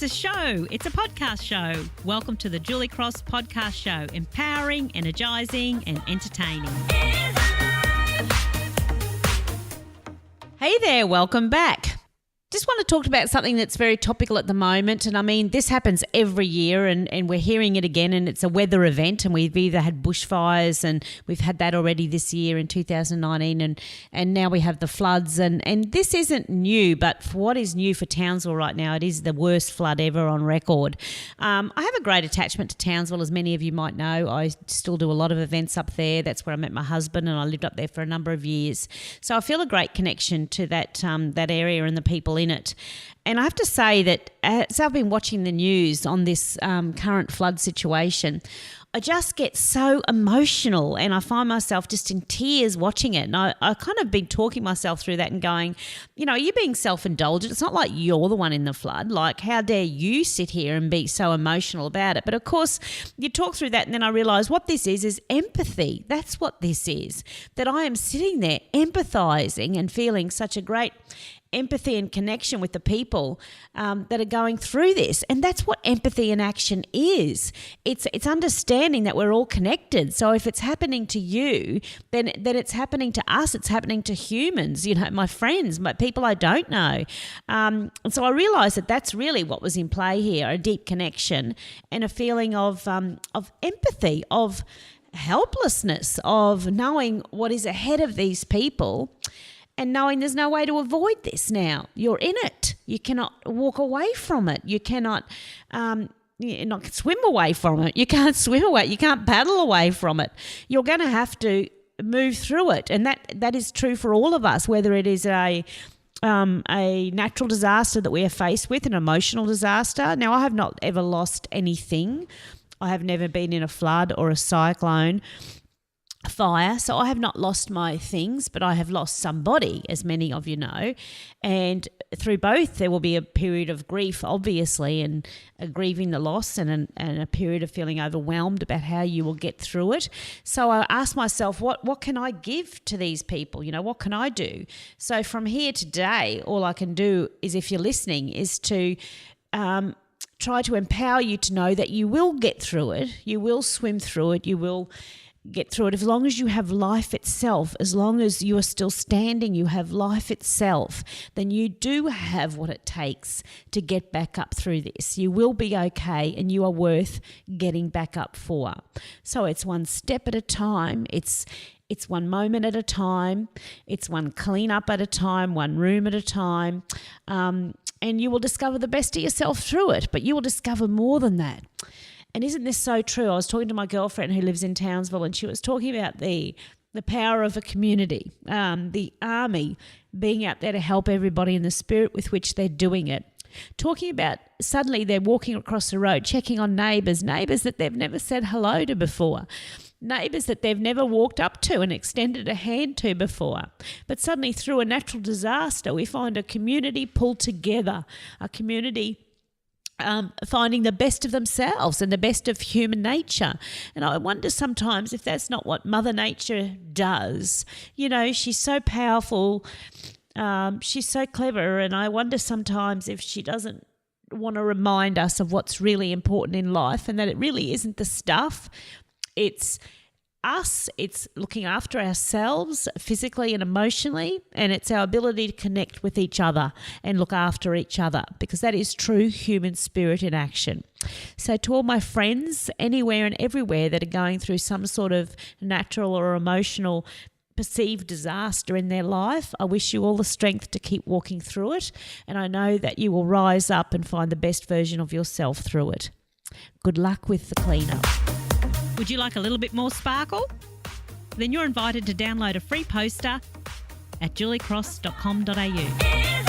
It's a show. It's a podcast show. Welcome to the Julie Cross Podcast Show. Empowering, energising and entertaining. Hey there, welcome back. Just want to talk about something that's very topical at the moment. And I mean, this happens every year and we're hearing it again, and it's a weather event, and we've either had bushfires, and we've had that already this year in 2019, and now we have the floods. And this isn't new, but for what is new for Townsville right now, it is the worst flood ever on record. I have a great attachment to Townsville, as many of you might know. I still do a lot of events up there. That's where I met my husband, and I lived up there for a number of years. So I feel a great connection to that area and the people in it. And I have to say that as I've been watching the news on this current flood situation, I just get so emotional, and I find myself just in tears watching it. And I kind of been talking myself through that and going, you know, you're being self-indulgent. It's not like you're the one in the flood. Like, how dare you sit here and be so emotional about it? But of course, you talk through that, and then I realise what this is empathy. That's what this is, that I am sitting there empathising and feeling such a great empathy and connection with the people that are going through this. And that's what empathy in action is. It's understanding that we're all connected. So if it's happening to you, then it's happening to us. It's happening to humans, you know, my friends, my people I don't know. And so I realised that that's really what was in play here, a deep connection and a feeling of empathy, of helplessness, of knowing what is ahead of these people, and knowing there's no way to avoid this now. You're in it. You cannot walk away from it. You cannot not swim away from it. You can't swim away. You can't paddle away from it. You're going to have to move through it. And that is true for all of us, whether it is a natural disaster that we are faced with, an emotional disaster. Now, I have not ever lost anything. I have never been in a flood or a cyclone, fire, so I have not lost my things, but I have lost somebody, as many of you know, and through both there will be a period of grief, obviously, and grieving the loss, and a period of feeling overwhelmed about how you will get through it. So I asked myself, what can I give to these people? You know, what can I do? So from here today, all I can do is, if you're listening, is to try to empower you to know that you will get through it, you will swim through it, you will get through it, as long as you have life itself, as long as you are still standing, you have life itself, then you do have what it takes to get back up through this. You will be okay, and you are worth getting back up for. So it's one step at a time. It's one moment at a time. It's one clean up at a time, one room at a time. And you will discover the best of yourself through it, but you will discover more than that. And isn't this so true? I was talking to my girlfriend who lives in Townsville, and she was talking about the power of a community, the army being out there to help everybody in the spirit with which they're doing it. Talking about suddenly they're walking across the road, checking on neighbours that they've never said hello to before, neighbours that they've never walked up to and extended a hand to before. But suddenly, through a natural disaster, we find a community pulled together, a community finding the best of themselves and the best of human nature. And I wonder sometimes if that's not what Mother Nature does. You know, she's so powerful, she's so clever, and I wonder sometimes if she doesn't want to remind us of what's really important in life, and that it really isn't the stuff. It's us, it's looking after ourselves physically and emotionally, and it's our ability to connect with each other and look after each other, because that is true human spirit in action. So to all my friends anywhere and everywhere that are going through some sort of natural or emotional perceived disaster in their life, I wish you all the strength to keep walking through it, and I know that you will rise up and find the best version of yourself through it. Good luck with the cleanup. Would you like a little bit more sparkle? Then you're invited to download a free poster at juliecross.com.au.